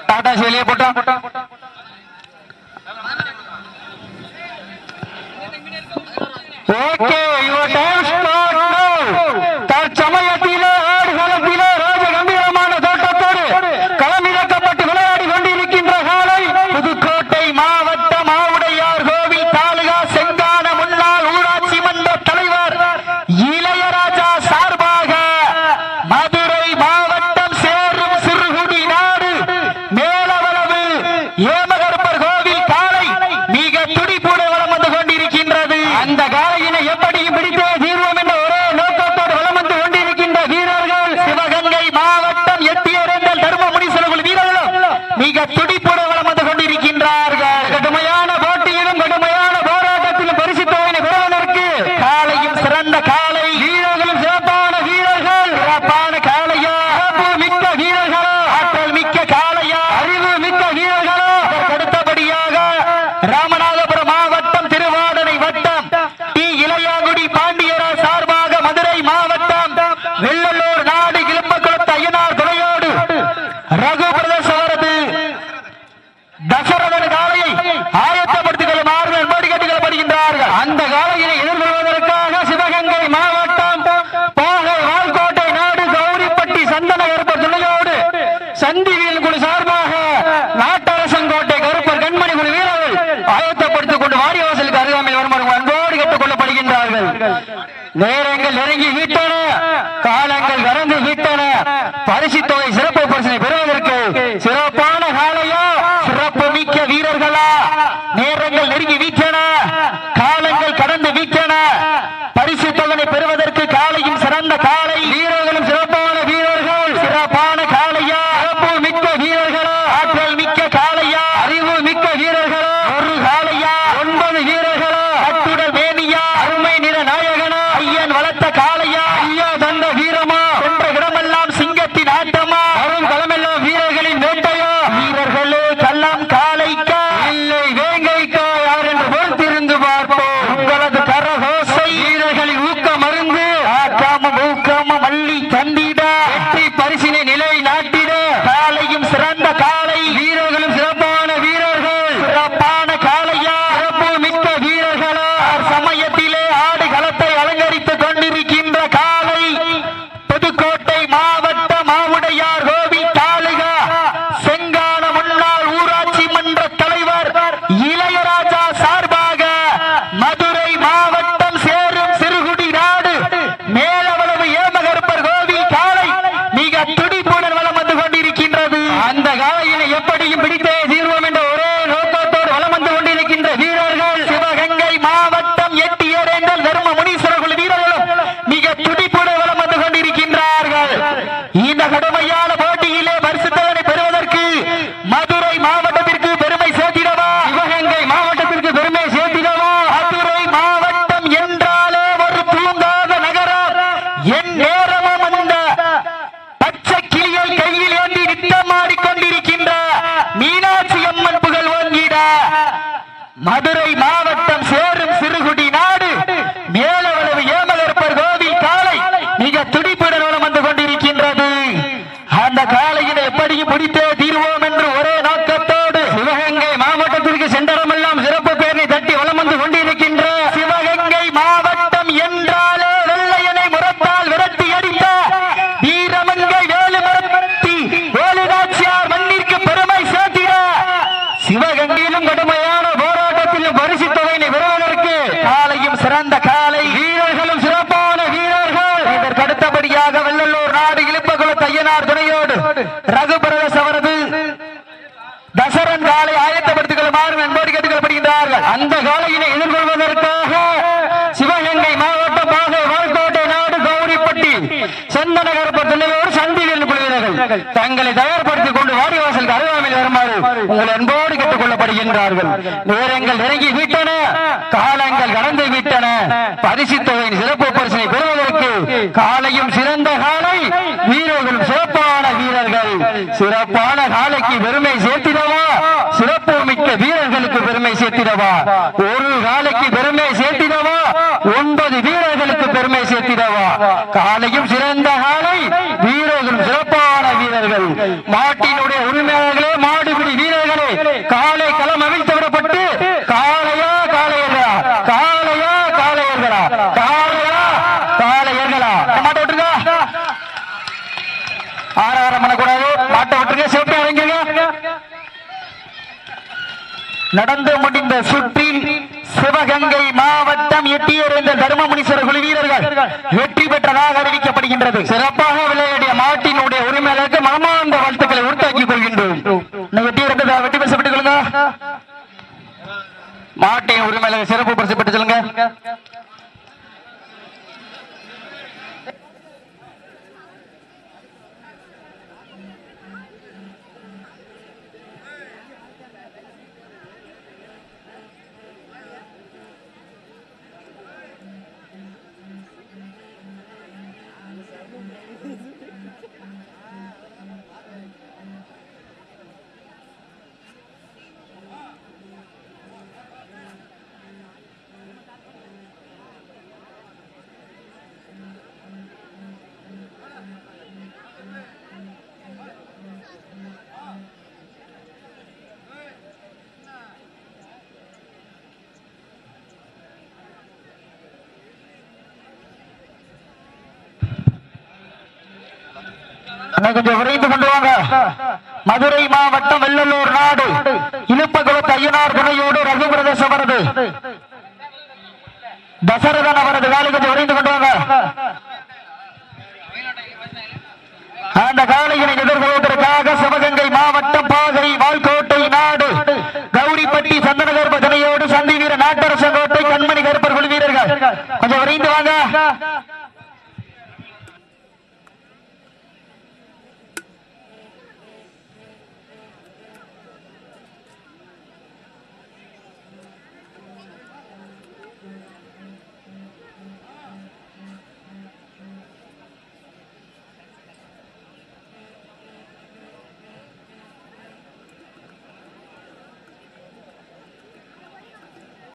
டாடா சேலியே போட்டா okay your time start நவ தற்சமயத்திலே ஆடுகளத்திலே ராஜ கம்பீரமான தோட்டத்தோடு களமிறக்கப்பட்டு விளையாடி கொண்டிருக்கின்ற காலை புதுக்கோட்டை மாவட்ட மாவுடையார் கோவில் தாலுகா செங்கான முன்னாள் ஊராட்சி மன்ற தலைவர் இளையராஜா சார்பாக மதுரை மாவட்டம் சேரும் சிறுகுடி நாடு மேலவளவு ஏமகர்பர் கோவில் காலை மிக துடிப்புடன் வலம் வந்து கொண்டிருக்கின்றது. அந்த காலையினை எப்படியும் பிடித்தே தீர்வோம் என்ற ஒரே நோக்கத்தோடு வலம் வந்து கொண்டிருக்கின்ற வீரர்கள் சிவகங்கை மாவட்டம் எட்டியரேந்தல் தர்மமுனி செல்வகுழு வீரர்களும் மிக துடிப்புடன் வலம் வந்து கொண்டிருக்கின்றார்கள். கடுமையான போட்டியிலும் கடுமையான போராட்டத்திலும் பரிசு தொகையினை பெறுவதற்கு காலையும் சிறந்த காலை வீரர்களும் சிறப்பான வீரர்கள் சிறப்பான காலையா சிறப்பு மிக்க வீரர்களோ ஆற்றல் மிக்க காலையா அறிவு மிக்க வீரர்களோ அடுத்தபடியாக ராமநாதபுரம் மாவட்டம் திருவாடனை வட்டம் டி இளையாங்குடி பாண்டியரா சார்பாக மதுரை மாவட்டம் வெள்ளலூர் நாடு கிளம்பக்குளத்து ஐயனார் துணையோடு ரகு பிரதேச அவரது தசரதன் காலையை ஆயத்தப்படுத்திக் கொள்ளுமாறு என்பது கேட்டுக்கொள்ளப்படுகின்றார்கள். அந்த காலையினை எதிர்கொள்வதற்காக சிவகங்கை மாவட்டம் பாகை வால்கோட்டை நாடு கௌரிப்பட்டி சந்தன கருப்பர் துணையோடு சந்திவியல் குழு சார்பாக நாட்டரசங்கோட்டை கருப்பர் கண்மணி குழு வீரர்கள் ஆயத்தப்படுத்திக் கொண்டு வாரியவாசலுக்கு அருகாமையில் வருமாறு அன்போடு கேட்டுக் கொள்ளப்படுகின்றார்கள். நேரங்கள் நெருங்கி விட்டன, காலங்கள் கடந்து விட்டன. பரிசு தொகை சிறப்பு பரிசினை பெறுவதற்கு சிறப்பான காலையா சிறப்பு மிக்க வீரர்களா நேரங்கள் நெருங்கி விட்டன, காலங்கள் கடந்து விட்டன. பரிசு தொகை பெறுவதற்கு காலையும் சிறந்த காலை வீரர்களும் சிறப்பான வீரர்கள் சிறப்பான காலையா சிறப்பு மிக்க வீரர்களா ஆற்றல் மிக்க காலையா அறிவு மிக்க வீரர்களா ஒரு காலையா 9 வீரர்களா கட்டுடல் வேணியா அருமை நிற நாயகனா ஐயன் வளர்த்த காலையா ஐயா தந்த வீரமா சென்ற இடமெல்லாம் சிங்கத்தின் ஆட்டமா வரும் களமெல்லாம் வீரர்களின் வேட்டையா வீரர்களே கள்ளம் காலைக்கா இல்லை வேங்கைக்கா யார் என்று பொறுத்திருந்து பார்ப்போம். உங்களது கரகோசை வீரர்களின் ஊக்கம் மருந்து ஆக்காம ஊக்கமும் அள்ளி தந்திட வெற்றி பரிசினை நிலை நாட்டிட காலையும் சிறந்த காலை வீரர்களும் சிறப்பான வீரர்கள் சிறப்பான காலையா சிறப்பு மிக்க வீரர்களா சமயத்திலே ஆடு களத்தை அலங்கரித்துக் கொண்டிருக்கின்ற காலை புதுக்கோட்டை மாவட்ட மாவுடையார் கோவில் தாலுகா செங்கான முன்னாள் ஊராட்சி மன்ற தலைவர் இளையராஜா சார்பாக மதுரை மாவட்டம் சேரும் சிறுகுடி நாடு மேலவளவு ஏமகர்பர் கோவில் காலை மிக துடிப்புடன் வலம் வந்து கொண்டிருக்கின்றது. அந்த காலையினை எப்படியும் பிடித்தே தீர்வோம் என்ற ஒரே நோக்கத்தோடு வலம் வந்து கொண்டிருக்கின்ற வீரர்கள் சிவகங்கை மாவட்டம் எட்டியரேந்தல் தர்மமுனி செல்வகுழு வீரர்களும் மிக துடிப்புடன் வலம் வந்து கொண்டிருக்கின்றார்கள். இந்த கடுமையான போட்டியிலே பரிசு தொகை பெறுவதற்கு மதுரை மாவட்டத்திற்கு பெருமை சேர்த்திடவா சிவகங்கை மாவட்டத்திற்கு பெருமை சேர்த்திடவா மதுரை மாவட்டம் என்றாலே ஒரு தூங்காத நகரம். என் நேரமும் அந்த பச்சை கிளியை கையில் ஏந்தி நித்தமாடிக் கொண்டிருக்கின்ற மீனாட்சி அம்மன் புகழ் ஓங்கிட மதுரை மாவட்டம் சேரும் சிறுகுடி நாடு மேலவளவு ஏமகர்பர் கோவில் காலை மிக துடிப்புடன் வலம் வந்து கொண்டிருக்கின்றது. அந்த காலையினை எப்படியும் பிடித்தே தீர்வோம் என்று ஒரே நோக்கத்தோடு சிவகங்கை மாவட்டத்திற்கு சென்றடமெல்லாம் சிறப்பு பேரை தட்டி வலம் வந்து கொண்டிருக்கின்ற சிவகங்கை மாவட்டம் என்றாலே வெள்ளையனை முரத்தால் விரட்டி அடித்த வீரமங்கை வேலுமரத்தி வேலுநாச்சியார் மண்ணிற்கு பெருமை சேர்த்திட சிவகங்கையிலும் கடுமையான போராட்டத்திலும் பரிசு தொகையினை பெறுவதற்கு காலையும் சிறந்த காலை வீரர்களும் சிறப்பான வீரர்கள். இதற்கு அடுத்தபடியாக வெள்ளலூர் நாடு இழுப்பகுளத்து ஐயனார் துணையோடு ரகு பிரதேச அவரது தசரன் காலை ஆயத்தப்படுத்திக் கொள்ளுமாறு என்போடு கேட்டுக்கொள்ளப்படுகின்றார்கள். அந்த காலையினை எதிர்கொள்வதற்காக சிவகங்கை மாவட்டம் பாகை வால்கோட்டை நாடு கௌரிப்பட்டி சந்தன கருப்பர் துணையோடு சந்திவியல் குழு வீரர்கள் தங்களை தயார்படுத்திக் கொண்டு வாரியவாசலுக்கு அருகாமையில் வருமாறு உங்கள் அன்போடு கேட்டுக் கொள்ளப்படுகின்றார்கள். நேரங்கள் நெருங்கி விட்டன, காலங்கள் கடந்து விட்டன. பரிசு தொகையின் சிறப்பு பரிசினை பெறுவதற்கு காலையும் சிறந்த காலை வீரர்களும் சிறப்பான வீரர்கள் சிறப்பான காலைக்கு பெருமை சேர்த்திடவா சிறப்பு மிக்க வீரர்களுக்கு பெருமை சேர்த்திடவா ஒரு காலைக்கு பெருமை சேர்த்திடவா 9 வீரர்களுக்கு பெருமை சேர்த்திடவா காலையும் சிறந்த காலை வீரர்களும் சிறப்பான வீரர்கள் நடந்து முடிந்த சுற்றில் சிவகங்கை மாவட்டம் எட்டியறிந்த தர்மமுனீஸ்வரர் குழு வீரர்கள் வெற்றி பெற்றதாக அறிவிக்கப்படுகின்றது. சிறப்பாக விளையாடிய மாட்டினுடைய உரிமையாளருக்கு மனமார்ந்த வாழ்த்துக்களை உருவாக்கிக் கொள்கின்றோம். எட்டியறிந்த வெற்றி பரிசு பெற்றுக் கொள்ளுங்க. மாட்டின் உரிமையாளர் சிறப்பு பரிசு பெற்று சொல்லுங்க. கொஞ்சம் விரைந்து கொண்டு வாங்க. மதுரை மாவட்டம் வெள்ளலூர் நாடு இழுப்பகுளத்து ஐயனார் துணையோடு ரகு பிரதேசம் வருது. தசரதன் அவரது காலை கொஞ்சம் விரைந்து கொண்டு வாங்க. அந்த காலையினை எதிர்கொள்வதற்காக சிவகங்கை மாவட்டம் பாகை வால்கோட்டை நாடு கௌரிப்பட்டி சந்தனகர்ப துணையோடு சந்தி வீர நாட்டரசங்கோட்டை கண்மணி கருப்பர் குழு வீரர்கள் கொஞ்சம் விரைந்து வாங்க.